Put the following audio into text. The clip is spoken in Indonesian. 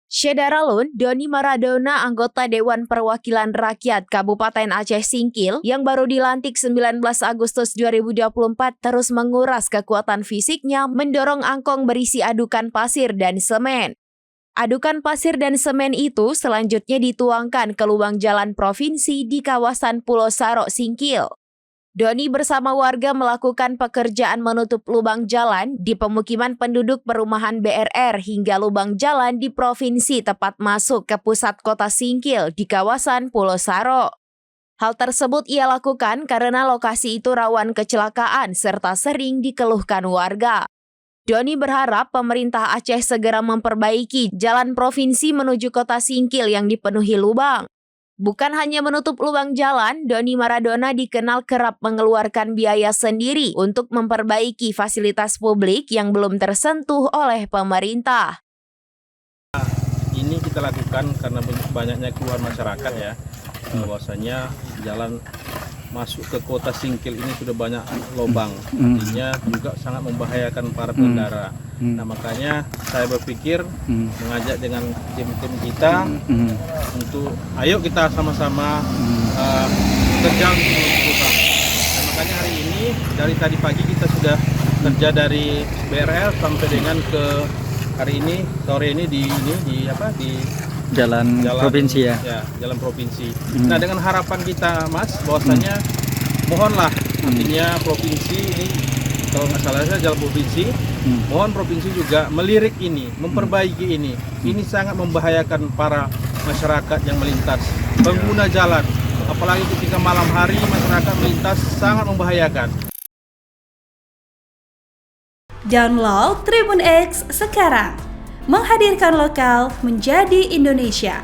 Syedaralun, Doni Maradona, anggota Dewan Perwakilan Rakyat Kabupaten Aceh Singkil yang baru dilantik 19 Agustus 2024 terus menguras kekuatan fisiknya mendorong angkong berisi adukan pasir dan semen. Adukan pasir dan semen itu selanjutnya dituangkan ke lubang jalan provinsi di kawasan Pulau Sarok Singkil. Doni bersama warga melakukan pekerjaan menutup lubang jalan di pemukiman penduduk perumahan BRR hingga lubang jalan di provinsi tepat masuk ke pusat kota Singkil di kawasan Pulau Sarok. Hal tersebut ia lakukan karena lokasi itu rawan kecelakaan serta sering dikeluhkan warga. Doni berharap pemerintah Aceh segera memperbaiki jalan provinsi menuju kota Singkil yang dipenuhi lubang. Bukan hanya menutup lubang jalan, Doni Maradona dikenal kerap mengeluarkan biaya sendiri untuk memperbaiki fasilitas publik yang belum tersentuh oleh pemerintah. Ini kita lakukan karena banyaknya keluhan masyarakat ya, bahwasanya jalan masuk ke kota Singkil ini sudah banyak lubang, artinya juga sangat membahayakan para pengendara. Nah makanya saya berpikir mengajak dengan tim-tim kita untuk ayo kita sama-sama kerja untuk menuju kota. Nah makanya hari ini dari tadi pagi kita sudah kerja dari BRL sampai dengan ke hari ini sore ini di jalan provinsi ya. Ya, jalan provinsi. Nah, dengan harapan kita, Mas, bahwasanya mohonlah artinya provinsi ini kalau nggak salah jalan provinsi, mohon provinsi juga melirik ini, memperbaiki ini. Ini sangat membahayakan para masyarakat yang melintas, pengguna jalan. Apalagi ketika malam hari masyarakat melintas sangat membahayakan. Download Tribun X sekarang. Menghadirkan lokal menjadi Indonesia.